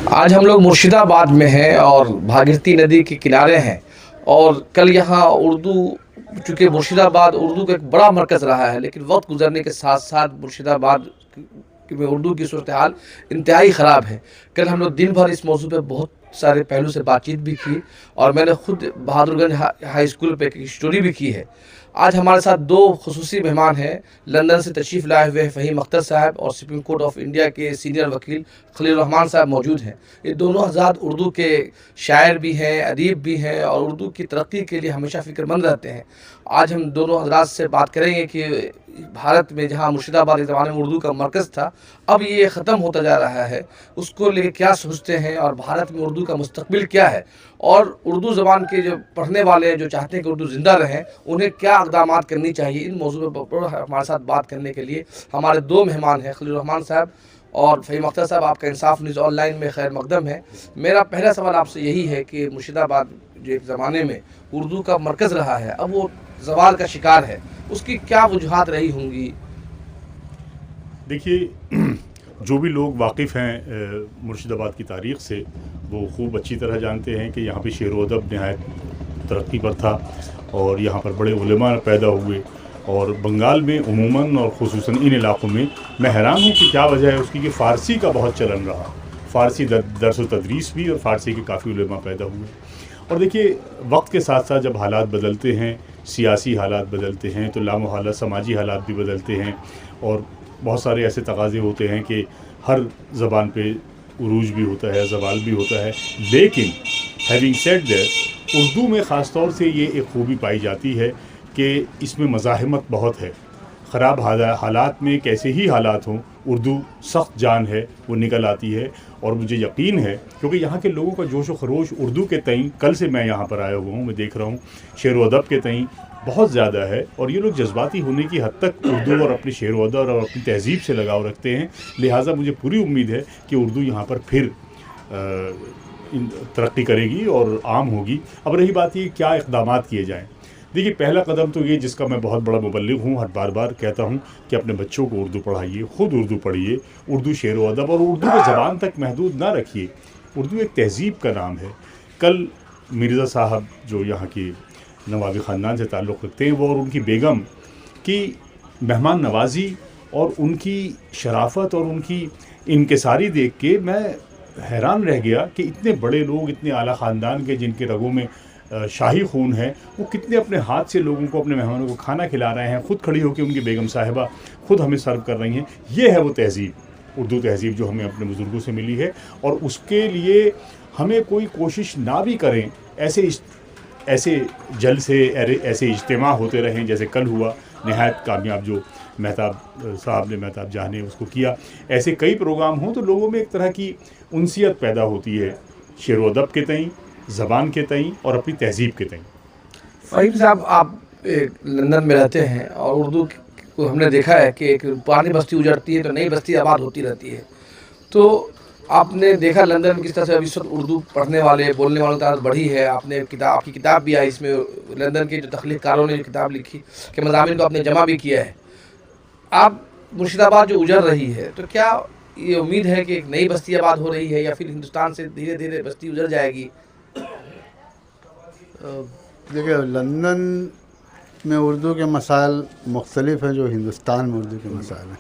आज हम लोग मुर्शिदाबाद में हैं और भागीरथी नदी के किनारे हैं। और कल यहाँ उर्दू, चूँकि मुर्शिदाबाद उर्दू का एक बड़ा मरकज़ रहा है, लेकिन वक्त गुजरने के साथ साथ मुर्शिदाबाद में उर्दू की सूरत हाल इंतहाई ख़राब है। कल हम लोग दिन भर इस मौजू पे बहुत सारे पहलू से बातचीत भी की और मैंने खुद बहादुरगंज हाई स्कूल पे एक स्टोरी भी की है। आज हमारे साथ दो खुसूसी मेहमान हैं। लंदन से तशरीफ़ लाए हुए फ़हीम अख्तर साहब और सुप्रीम कोर्ट ऑफ इंडिया के सीनियर वकील खलील रहमान साहब मौजूद हैं। ये दोनों हज़रात उर्दू के शायर भी हैं, अदीब भी हैं और उर्दू की तरक्की के लिए हमेशा फ़िक्रमंद रहते हैं। आज हम दोनों हज़रात से बात करेंगे कि भारत में जहाँ मुर्शिदाबाद एक ज़माने में उर्दू का मरकज़ था, अब ये ख़त्म होता जा रहा है, उसको लेके क्या सोचते हैं और भारत में उर्दू का मुस्तक़बिल क्या है, और उर्दू ज़बान के जो पढ़ने वाले जो चाहते हैं कि उर्दू ज़िंदा रहें, उन्हें क्या इक़दामात करनी चाहिए। इन मौज़ू पर हमारे साथ बात करने के लिए हमारे दो मेहमान हैं, खलील रहमान साहब और फ़हीम अख्तर साहब। आपका इंसाफ न्यूज़ ऑनलाइन में खैर मकदम है। मेरा पहला सवाल आपसे यही है कि मुर्शिदाबाद जो एक ज़माने में उर्दू का मरकज़ रहा है, अब वो ज़वाल का शिकार है, उसकी क्या वजूहात रही होंगी? देखिए, जो भी लोग वाकिफ़ हैं मुर्शिदाबाद की तारीख़ से, वो खूब अच्छी तरह जानते हैं कि यहाँ पे शेर व अदब नहायत तरक्की पर था और यहाँ पर बड़े उलेमा पैदा हुए। और बंगाल में उमूमन और ख़ुसूसन इन इलाक़ों में मैं हैरान हूँ कि क्या वजह है उसकी कि फ़ारसी का बहुत चलन रहा। फ़ारसी दर्स व तदरीस भी और फ़ारसी के काफ़ी उलेमा पैदा हुए। और देखिए, वक्त के साथ साथ जब हालात बदलते हैं, सियासी हालात बदलते हैं, तो लामोहल्ला समाजी हालात भी बदलते हैं और बहुत सारे ऐसे तकाज़े होते हैं कि हर ज़बान पे उरूज भी होता है, ज़वाल भी होता है। लेकिन हैविंग सेड दैट, उर्दू में ख़ास तौर से ये एक खूबी पाई जाती है कि इसमें मज़ाहिमत बहुत है। ख़राब हालात में कैसे ही हालात हों, उर्दू सख्त जान है, वो निकल आती है। और मुझे यकीन है, क्योंकि यहाँ के लोगों का जोश व खरोश उर्दू के तईं, कल से मैं यहाँ पर आया हुआ हूँ, मैं देख रहा हूँ शेर व अदब के तईं बहुत ज़्यादा है। और ये लोग जज्बाती होने की हद तक उर्दू और अपने शेर व अदब और अपनी तहज़ीब से लगाव रखते हैं। लिहाजा मुझे पूरी उम्मीद है कि उर्दू यहाँ पर फिर तरक्की करेगी और आम होगी। अब रही बात ये क्या इक़दामात किए जाएँ। देखिए, पहला कदम तो ये, जिसका मैं बहुत बड़ा मुबल्लिग हूँ, हर बार कहता हूँ कि अपने बच्चों को उर्दू पढ़ाइए, ख़ुद उर्दू पढ़िए, उर्दू शेर व अदब, और उर्दू को ज़बान तक महदूद ना रखिए। उर्दू एक तहज़ीब का नाम है। कल मिर्ज़ा साहब जो यहाँ की नवाबी ख़ानदान से ताल्लुक़ रखते हैं, वो और उनकी बेगम की मेहमान नवाज़ी और उनकी शराफ़त और उनकी इनकिसारी देख के मैं हैरान रह गया कि इतने बड़े लोग, इतने आला ख़ानदान के, जिनके रगों में शाही खून है, वो कितने अपने हाथ से लोगों को, अपने मेहमानों को खाना खिला रहे हैं। ख़ुद खड़ी होकर उनकी बेगम साहिबा ख़ुद हमें सर्व कर रही हैं। ये है वो तहज़ीब, उर्दू तहज़ीब जो हमें अपने बुज़ुर्गों से मिली है। और उसके लिए हमें कोई कोशिश ना भी करें, ऐसे जलसे, ऐसे इज्तिमा होते रहें जैसे कल हुआ, नहायत कामयाब जो मेहताब साहब ने, मेहताब जहाँ ने उसको किया। ऐसे कई प्रोग्राम हों तो लोगों में एक तरह की उनसियत पैदा होती है शेर व अदब के तईं, ज़बान के तईं और अपनी तहज़ीब के तईं। फ़हीम साहब, आप लंदन में रहते हैं और उर्दू को हमने देखा है कि एक पुरानी बस्ती उजड़ती है तो नई बस्ती आबाद होती रहती है। तो आपने देखा लंदन में किस तरह से अब इस वक्त उर्दू पढ़ने वाले, बोलने वालों की तादाद बढ़ी है। आपकी किताब भी आई, इसमें लंदन के जो तख्लीक़कारों ने जो किताब लिखी के मज़ामिन को आपने जमा भी किया है। आप मुर्शिदाबाद जो उजड़ रही है, तो क्या ये उम्मीद है कि एक नई बस्ती आबाद हो रही है या फिर हिंदुस्तान से धीरे धीरे बस्ती उजड़ जाएगी? देखिए, लंदन में उर्दू के मसाइल मुख्तलिफ हैं जो हिंदुस्तान में उर्दू के मसाइल हैं।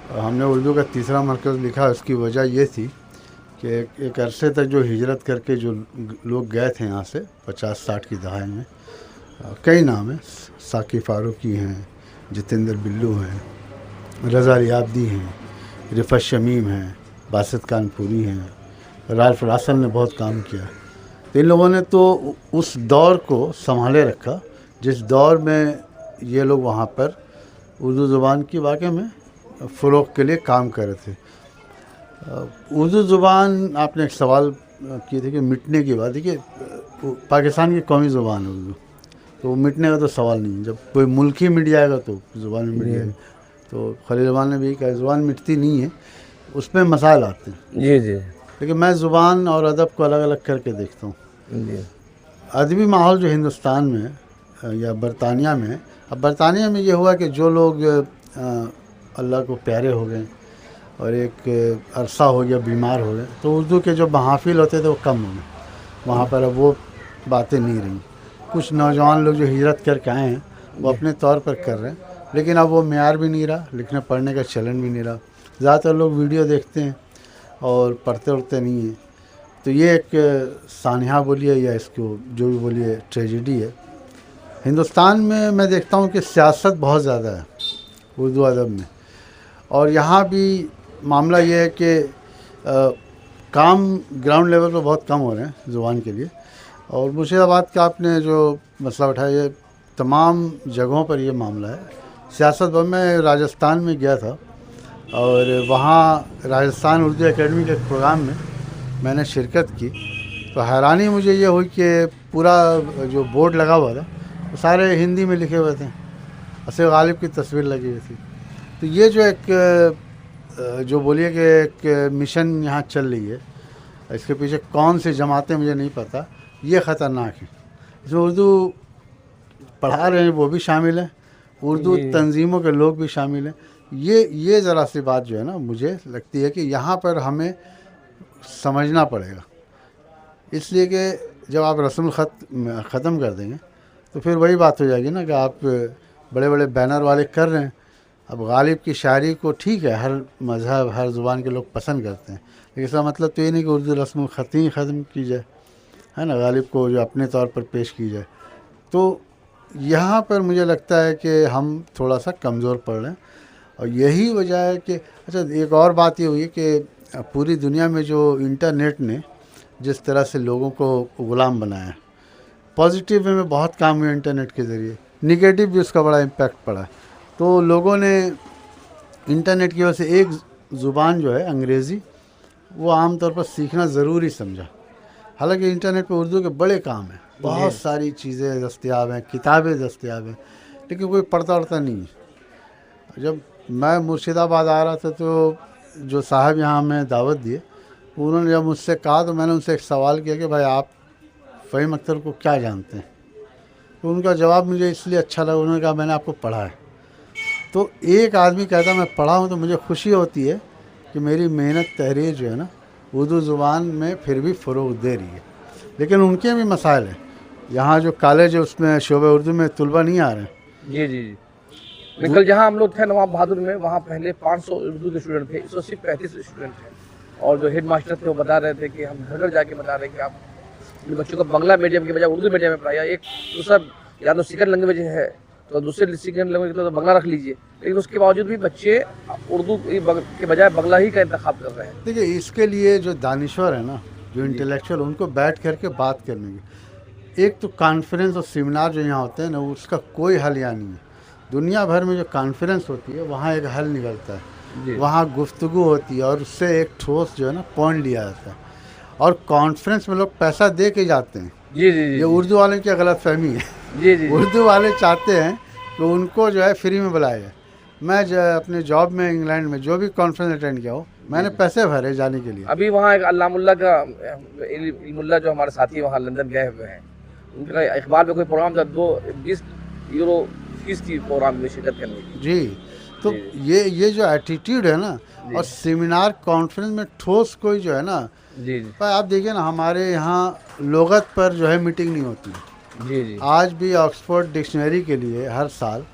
और हमने उर्दू का तीसरा मरकज़ लिखा, उसकी वजह ये थी कि एक अरसे तक जो हिजरत करके जो लोग गए थे यहाँ से 50-60 की दहाई में, कई नाम हैं, साकी फ़ारूकी हैं, जितेंद्र बिल्लू हैं, रज़ा रियादी हैं, रिफ़त शमीम हैं, बासित कानपुरी हैं, राल्फ रासल ने बहुत काम किया। तो इन लोगों ने तो उस दौर को संभाले रखा जिस दौर में ये लोग वहाँ पर उर्दू ज़ुबान की वाक़ई में फ़रोग़ के लिए काम कर रहे थे। उर्दू ज़ुबान, आपने एक सवाल किए थे कि मिटने की बात। देखिए, पाकिस्तान की कौमी ज़ुबान है उर्दू, तो वो मिटने का तो सवाल नहीं है। जब कोई मुल्क ही मिट जाएगा तो ज़ुबान भी मिट जाएगी। तो खलील रहमान ने भी कहा, ज़ुबान मिटती नहीं है, उसमें मसाइल आते हैं। जी जी। लेकिन मैं ज़ुबान और अदब को अलग अलग करके देखता हूँ। अदबी माहौल जो हिंदुस्तान में या बरतानिया में, अब बरतानिया में ये हुआ कि जो लोग अल्लाह को प्यारे हो गए और एक अरसा हो गया बीमार हो गए, तो उर्दू के जो महाफिल होते थे वो कम हो गए वहाँ पर। अब वो बातें नहीं रही। कुछ नौजवान लोग जो हिजरत करके आए हैं वो अपने तौर पर कर रहे हैं, लेकिन अब वो मेयार भी नहीं रहा, लिखने पढ़ने का चलन भी नहीं रहा। ज़्यादातर लोग वीडियो देखते हैं और पढ़ते उढ़ते नहीं हैं। तो ये एक सानिया बोलिए या इसको जो भी बोलिए ट्रेजेडी है। हिंदुस्तान में मैं देखता हूँ कि सियासत बहुत ज़्यादा है उर्दू अदब में, और यहाँ भी मामला ये है कि काम ग्राउंड लेवल पर बहुत कम हो रहे हैं ज़ुबान के लिए। और मुर्शिदाबाद का आपने जो मसला उठाया, ये तमाम जगहों पर ये मामला है। सियासत पर मैं राजस्थान में गया था और वहाँ राजस्थान उर्दू एकेडमी के प्रोग्राम में मैंने शिरकत की, तो हैरानी मुझे ये हुई कि पूरा जो बोर्ड लगा हुआ था वो सारे हिंदी में लिखे हुए थे, असफ़ गालिब की तस्वीर लगी हुई थी। तो ये जो एक जो बोलिए कि एक मिशन यहाँ चल रही है, इसके पीछे कौन सी जमातें मुझे नहीं पता, ये ख़तरनाक है। इसमें उर्दू पढ़ा रहे हैं वो भी शामिल हैं, उर्दू तंजीमों के लोग भी शामिल हैं। ये ज़रा सी बात जो है ना, मुझे लगती है कि यहाँ पर हमें समझना पड़ेगा, इसलिए कि जब आप रस्म ख़त्म कर देंगे तो फिर वही बात हो जाएगी ना कि आप बड़े बड़े बैनर वाले कर रहे हैं। अब गालिब की शायरी को ठीक है, हर मज़हब हर ज़ुबान के लोग पसंद करते हैं, लेकिन इसका मतलब तो ये नहीं कि उर्दू रस्म ख़त्म की जाए, है ना, गालिब को जो अपने तौर पर पेश की जाए। तो यहाँ पर मुझे लगता है कि हम थोड़ा सा कमज़ोर पड़ रहे हैं, और यही वजह है कि अच्छा एक और बात ये हुई कि पूरी दुनिया में जो इंटरनेट ने जिस तरह से लोगों को ग़ुलाम बनाया है, पॉजिटिव में बहुत काम हुआ इंटरनेट के ज़रिए, निगेटिव भी उसका बड़ा इम्पैक्ट पड़ा है। तो लोगों ने इंटरनेट की वजह से एक ज़ुबान जो है अंग्रेज़ी, वो आम तौर पर सीखना ज़रूरी समझा। हालांकि इंटरनेट पर उर्दू के बड़े काम हैं, बहुत सारी चीज़ें दस्तयाब हैं, किताबें दस्तयाब हैं, लेकिन कोई पढ़ता उढ़ता नहीं है। जब मैं मुर्शिदाबाद आ रहा था तो जो साहब यहाँ हमें दावत दिए, उन्होंने जब मुझसे कहा तो मैंने उनसे एक सवाल किया कि भाई आप फ़हीम अख्तर को क्या जानते हैं। तो उनका जवाब मुझे इसलिए अच्छा लगा, उन्होंने कहा मैंने आपको पढ़ा है। तो एक आदमी कहता मैं पढ़ा हूँ तो मुझे खुशी होती है कि मेरी मेहनत तहरीर जो है ना उर्दू ज़ुबान में फिर भी फ़रोग़ दे रही है। लेकिन उनके भी मसाइल हैं। यहाँ जो कॉलेज है उसमें शोबे उर्दू में तलबा नहीं आ रहे हैं। जी। कल जहाँ हम लोग थे नवाब बहादुर में, वहाँ पहले 500 उर्दू के स्टूडेंट थे, इस वक्त सिर्फ 35 स्टूडेंट थे। और जो हेड मास्टर थे वो बता रहे थे कि हम घर घर जाके बता रहे हैं कि आप बच्चों को बांग्ला मीडियम के बजाय उर्दू मीडियम में पढ़ाया। एक दूसरा या तो सेकंड लैंग्वेज है तो दूसरे सेकंड लैंग्वेज तो बांग्ला रख लीजिए, लेकिन उसके बावजूद भी बच्चे उर्दू के बजाय बांग्ला ही का इंतखाब कर रहे हैं। देखिए इसके लिए जो दानिश्वर है ना, जो इंटेलेक्चुअल, उनको बैठ करके बात करने की, एक तो कॉन्फ्रेंस और सेमिनार जो यहाँ होते हैं ना, उसका कोई हल यहाँ नहीं है। दुनिया भर में जो कॉन्फ्रेंस होती है वहाँ एक हल निकलता है, वहाँ गुफ्तगू होती है और उससे एक ठोस जो है ना पॉइंट लिया जाता है। और कॉन्फ्रेंस में लोग पैसा दे के जाते हैं। ये उर्दू वालों की गलत फहमी है। उर्दू वाले चाहते हैं कि उनको जो है फ्री में बुलाया जाए। मैं अपने जॉब में इंग्लैंड में जो भी कॉन्फ्रेंस अटेंड किया हो, मैंने पैसे भरे जाने के लिए। अभी वहाँ एक अल्लामुल्ला का इल्मुल्ला जो हमारे साथी वहाँ लंदन गए हुए हैं, उनका इकबाल में कोई प्रोग्राम था, 20 यूरो फीस थी प्रोग्राम में शिरकत करने की। जी, तो ये जो एटीट्यूड है ना, और सेमिनार कॉन्फ्रेंस में ठोस कोई जो है ना, पर आप देखिए ना हमारे यहाँ लुगत पर जो है मीटिंग नहीं होती। आज भी ऑक्सफोर्ड डिक्शनरी के लिए हर साल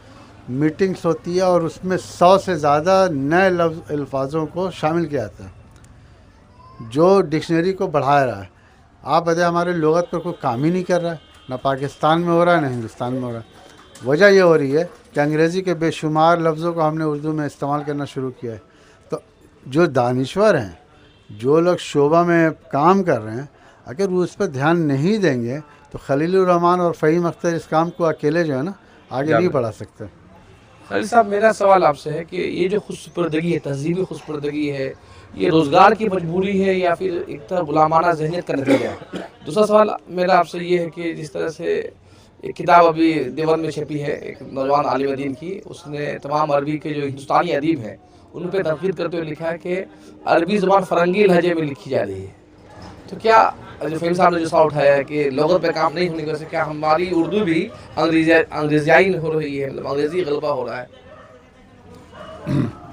मीटिंग्स होती है और उसमें 100 से ज़्यादा नए अल्फाजों को शामिल किया जाता है जो डिक्शनरी को बढ़ा रहा है। आप बताइए हमारे लुगत पर कोई काम ही नहीं कर रहा है, ना पाकिस्तान में हो रहा है ना हिंदुस्तान में हो रहा है। वजह ये हो रही है कि अंग्रेज़ी के बेशुमार लफ्ज़ों को हमने उर्दू में इस्तेमाल करना शुरू किया है। तो जो दानिश्वर हैं, जो लोग शोबा में काम कर रहे हैं, अगर वो उस पर ध्यान नहीं देंगे तो खलीलुर रहमान और फ़हीम अख्तर इस काम को अकेले जो है ना आगे नहीं बढ़ा सकते। खलील साहब, मेरा सवाल आपसे है कि ये जो खुदसुपुर्दगी है, तहज़ीबी खुदसुपुर्दगी है, ये रोज़गार की मजबूरी है या फिर एक तरह गुलामाना ज़हनियत का नतीजा है? दूसरा सवाल मेरा आपसे ये है कि जिस तरह से एक किताब अभी देवबंद में छपी है एक नौजवान आलिम दीन की, उसने तमाम अरबी के जो हिंदुस्तानी अदीब हैं उन पर तनकीद करते हुए लिखा है कि अरबी ज़ुबान फ़रंगी लहजे में लिखी जा रही है। तो क्या जो फ़हीम साहब ने जो सवाल उठाया है कि लुग़त पे काम नहीं होने की वजह से क्या हमारी उर्दू भी अंग्रेज़ियाई हो रही है, मतलब अंग्रेज़ी गलबा हो रहा है?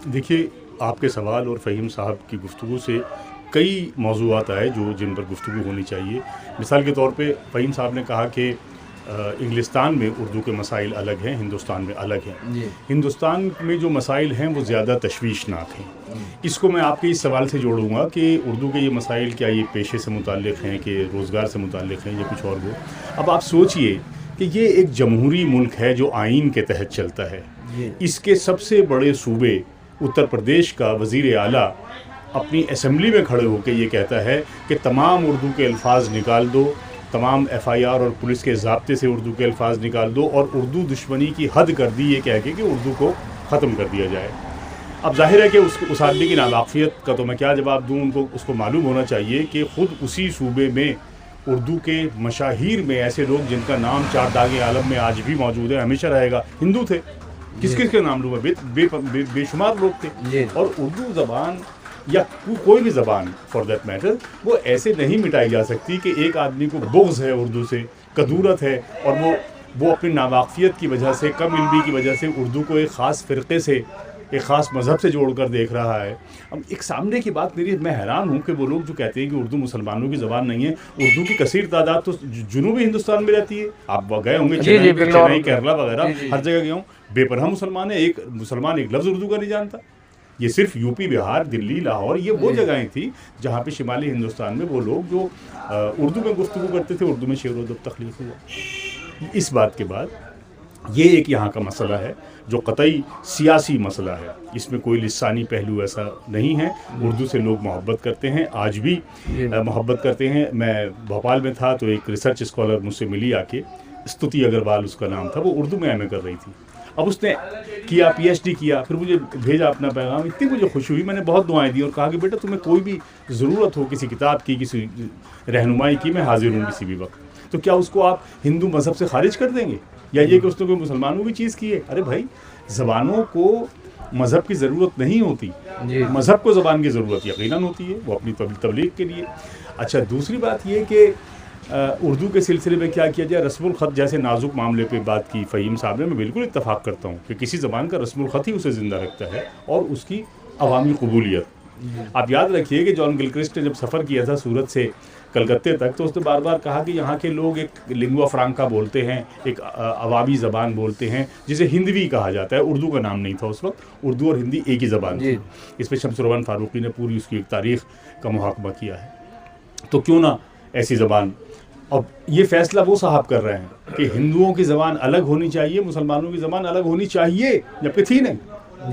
देखिए, आपके सवाल और फ़हीम साहब की गुफ्तगू से कई मौज़ूआत आए जिन पर गुफ्तगू होनी चाहिए। मिसाल के तौर पे फ़हीम साहब ने कहा कि इंग्लिस्तान में उर्दू के मसाइल अलग हैं, हिंदुस्तान में अलग हैं। हिंदुस्तान में जो मसाइल हैं वो ज़्यादा तशवीशनाक हैं। इसको मैं आपके इस सवाल से जोड़ूंगा कि उर्दू के ये मसाइल क्या ये पेशे से मुताल्लिक़ हैं कि रोज़गार से मुताल्लिक़ हैं या कुछ और वो। अब आप सोचिए कि ये एक जमहूरी मुल्क है जो आइन के तहत चलता है। इसके सबसे बड़े सूबे उत्तर प्रदेश का वज़ीर आला अपनी असम्बली में खड़े होकर ये कहता है कि तमाम उर्दू के अल्फाज निकाल दो, तमाम FIR और पुलिस के ज़ाब्ते से उर्दू के अल्फाज निकाल दो और उर्दू दुश्मनी की हद कर दी ये कह के कि उर्दू को ख़त्म कर दिया जाए। अब जाहिर है कि उस आदमी की नावाक़ियत का तो मैं क्या जवाब दूँ, उसको मालूम होना चाहिए कि ख़ुद उसी सूबे में उर्दू के मशाहिर में ऐसे लोग जिनका नाम 4 दागे आलम में आज भी मौजूद है, हमेशा रहेगा, हिंदू थे। किस किस के नाम लूँगा, बेशुमार लोग थे। और उर्दू ज़बान या कोई भी ज़बान फॉर दैट मैटर वो ऐसे नहीं मिटाई जा सकती कि एक आदमी को बुग़्ज़ है उर्दू से, कदूरत है और वो अपनी नावाक़ियत की वजह से, कम इल्मी की वजह से उर्दू को एक ख़ास फ़िरक़े से, एक ख़ास मज़हब से जोड़कर देख रहा है। अब एक सामने की बात मेरी, मैं हैरान हूँ कि वो लोग जो कहते हैं कि उर्दू मुसलमानों की ज़बान नहीं है। उर्दू की कसीर तादाद तो जनूबी हिंदुस्तान में रहती है। आप गए होंगे चेन्नई, केरला वगैरह, हर जगह गए हूँ। बेपरहा मुसलमान है, एक मुसलमान एक लफ्ज़ उर्दू का नहीं जानता। ये सिर्फ यूपी, बिहार, दिल्ली, लाहौर, ये वो जगहें थी जहाँ पे शिमाली हिंदुस्तान में वो लोग जो उर्दू में गुफ्तगू करते थे, उर्दू में शेर व अदब तख्लीक़ हुआ। इस बात के बाद ये एक यहाँ का मसला है जो कतई सियासी मसला है, इसमें कोई लिसानी पहलू ऐसा नहीं है। उर्दू से लोग मोहब्बत करते हैं, आज भी मोहब्बत करते हैं। मैं भोपाल में था तो एक रिसर्च स्कॉलर मुझसे मिली आके, स्तुति अग्रवाल उसका नाम था, वो उर्दू में MA कर रही थी। अब उसने किया, PhD किया, फिर मुझे भेजा अपना पैगाम। इतनी मुझे खुशी हुई, मैंने बहुत दुआएं दी और कहा कि बेटा तुम्हें कोई भी ज़रूरत हो किसी किताब की, किसी रहनुमाई की, मैं हाजिर हूँ किसी भी वक्त। तो क्या उसको आप हिंदू मज़हब से खारिज कर देंगे या ये कि उसने कोई मुसलमानों की चीज़ की है? अरे भाई, ज़बानों को मज़हब की ज़रूरत नहीं होती, मज़हब को ज़बान की ज़रूरत यकीनन होती है, वो अपनी तबलीग के लिए। अच्छा, दूसरी बात ये कि उर्दू के सिलसिले में क्या किया जाए, रस्मुल ख़त जैसे नाजुक मामले पे बात की फ़हीम साहब ने, मैं बिल्कुल इत्तफ़ाक़ करता हूँ कि किसी ज़बान का रस्मुल ख़त ही उसे ज़िंदा रखता है और उसकी अवामी कबूलियत। आप याद रखिए कि जॉन गिलक्रिस्ट ने जब सफ़र किया था सूरत से कलकत्ते तक, तो उसने बार बार कहा कि यहाँ के लोग एक लिंगुआ फ्रांका बोलते हैं, एक अवामी ज़बान बोलते हैं जिसे हिंदवी कहा जाता है। उर्दू का नाम नहीं था उस वक्त, उर्दू और हिंदी एक ही ज़बान थी। इस पर शमसुररहमान फ़ारूक़ी ने पूरी उसकी एक तारीख़ का मुहाकमा किया है। तो क्यों ना ऐसी ज़बान, अब ये फ़ैसला वो साहब कर रहे हैं कि हिंदुओं की ज़बान अलग होनी चाहिए, मुसलमानों की ज़बान अलग होनी चाहिए, जबकि थी नहीं।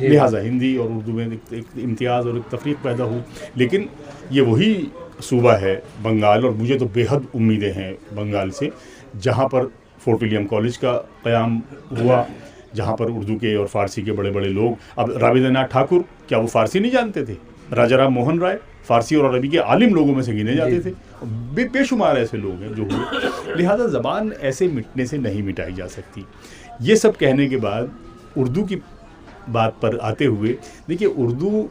लिहाजा हिंदी और उर्दू में एक इम्तियाज़ और एक तफरीक पैदा हुई। लेकिन ये वही सूबा है बंगाल, और मुझे तो बेहद उम्मीदें हैं बंगाल से, जहाँ पर फोर्ट विलियम कॉलेज का क़याम हुआ, जहाँ पर उर्दू के और फ़ारसी के बड़े बड़े लोग, अब रवींद्रनाथ ठाकुर क्या वो फ़ारसी नहीं जानते थे? राजा राम मोहन राय फ़ारसी और अरबी के आलिम लोगों में से गिने जाते थे। बेशुमार ऐसे लोग हैं जो हुए। लिहाजा ज़बान ऐसे मिटने से नहीं मिटाई जा सकती। ये सब कहने के बाद उर्दू की बात पर आते हुए, देखिए उर्दू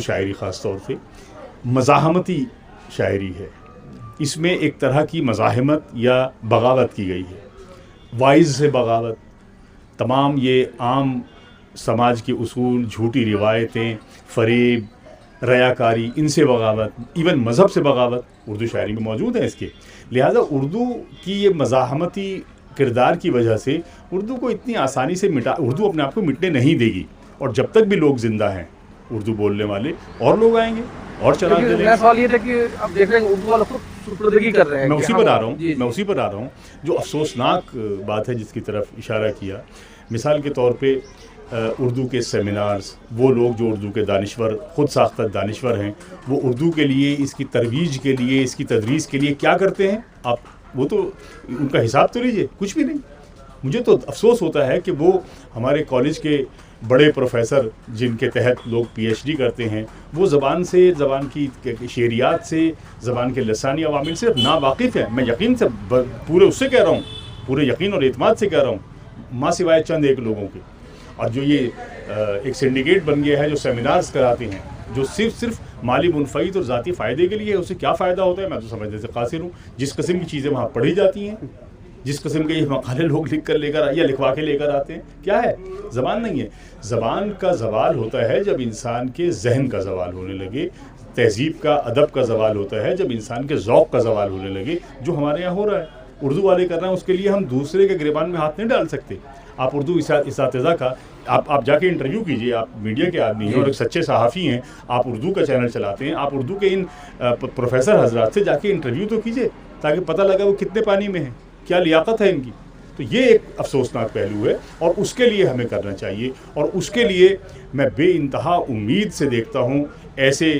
शायरी ख़ास तौर से मज़ाहमती शायरी है। इसमें एक तरह की मज़ाहमत या बगावत की गई है, वाइज़ से बगावत, तमाम ये आम समाज के उसूल, झूठी रिवायतें, फ़रेब, रयाकारी, इनसे बगावत, इवन मज़हब से बगावत उर्दू शायरी में मौजूद है इसके। लिहाजा उर्दू की ये मज़ाहमती किरदार की वजह से उर्दू को इतनी आसानी से उर्दू अपने आप को मिटने नहीं देगी। और जब तक भी लोग ज़िंदा हैं उर्दू बोलने वाले, और लोग आएंगे और चला देंगे। सवाल ये था कि अब देख रहे हैं उर्दू वालों को सुपुर्दगी कर रहे हैं। मैं उसी पर आ रहा हूँ जो अफसोसनाक बात है जिसकी तरफ इशारा किया। मिसाल के तौर पे उर्दू के सेमिनार्स, वो लोग जो उर्दू के दानिश्वर, ख़ुद साख्ता दानिश्वर हैं, वो उर्दू के लिए, इसकी तरवीज के लिए, इसकी तदरीस के लिए क्या करते हैं आप, वो तो उनका हिसाब तो लीजिए, कुछ भी नहीं। मुझे तो अफसोस होता है कि वो हमारे कॉलेज के बड़े प्रोफेसर जिनके तहत लोग PhD करते हैं, वो ज़बान की शेरियात से, ज़बान के लसानी अवामिल से नावाकिफ़ है। मैं यकीन से पूरे उससे कह रहा हूँ, पूरे यकीन और एतमाद से कह रहा हूँ, माँ सिवाय चंद एक लोगों के। और जो ये एक सिंडिकेट बन गया है जो सेमिनार्स कराते हैं, जो सिर्फ माली मुनफ़ईद और ज़ाती फ़ायदे के लिए है, उससे क्या फ़ायदा होता है मैं तो समझने से कासिर हूँ। जिस किस्म की चीज़ें वहाँ पढ़ी जाती हैं जिस किस्म के ये मकाले लोग लिख कर लेकर या लिखवा के लेकर आते हैं, क्या है? ज़बान नहीं है। ज़बान का ज़वाल होता है जब इंसान के जहन का ज़वाल होने लगे, तहज़ीब का, अदब का ज़वाल होता है जब इंसान के ज़ौक़ का ज़वाल होने लगे, जो हमारे यहाँ हो रहा है, उर्दू वाले कर रहे हैं। उसके लिए हम दूसरे के गिरबान में हाथ नहीं डाल सकते। आप उर्दू इसातिज़ा का आप जाके इंटरव्यू कीजिए, आप मीडिया के आदमी हैं और एक सच्चे सहाफ़ी हैं, आप उर्दू का चैनल चलाते हैं, आप उर्दू के इन प्रोफेसर हजरात से जाके इंटरव्यू तो कीजिए ताकि पता लगा वो कितने पानी में हैं, क्या लियाकत है इनकी। तो ये एक अफसोसनाक पहलू है और उसके लिए हमें करना चाहिए, और उसके लिए मैं बेइंतहा उम्मीद से देखता हूँ ऐसे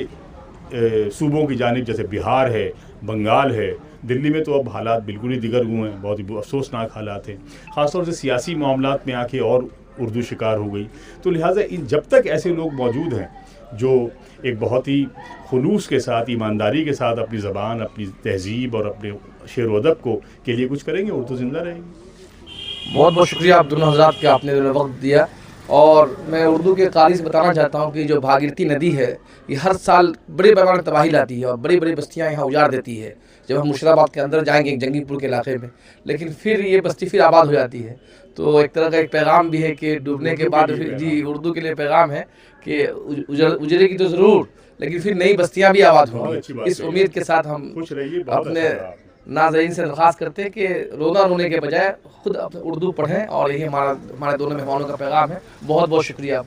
सूबों की जानिब, जैसे बिहार है, बंगाल है, दिल्ली में तो अब हालात बिल्कुल ही दिगर हुए हैं, बहुत ही अफसोसनाक हालात हैं, ख़ासतौर से सियासी मामलात में आके और उर्दू शिकार हो गई। तो लिहाजा जब तक ऐसे लोग मौजूद हैं जो एक बहुत ही खुलूस के साथ, ईमानदारी के साथ अपनी ज़बान, अपनी तहज़ीब और अपने शेर व अदब को के लिए कुछ करेंगे, उर्दू ज़िंदा रहेगी। बहुत बहुत शुक्रिया आप दोनों हज़रात के, आपने वक्त दिया। और मैं उर्दू के कारी से बताना चाहता हूँ कि जो भागीरथी नदी है ये हर साल बड़े पैमाने तबाही लाती है और बड़ी बड़ी बस्तियाँ यहाँ उजाड़ देती है। जब हम मुर्शिदाबाद के अंदर जाएंगे जंगीपुर के इलाके में, लेकिन फिर ये बस्ती फिर आबाद हो जाती है। तो एक तरह का एक पैगाम भी है कि डूबने के बाद जी उर्दू के लिए पैगाम है कि उजड़ेगी तो ज़रूर, लेकिन फिर नई बस्तियाँ भी आबाद होंगी। इस उम्मीद के साथ हम अपने नाज़रीन से दरख्वास्त करते हैं कि रोना रोने के बजाय खुद अपने उर्दू पढ़ें, और यही हमारे दोनों मेहमानों का पैगाम है। बहुत बहुत शुक्रिया।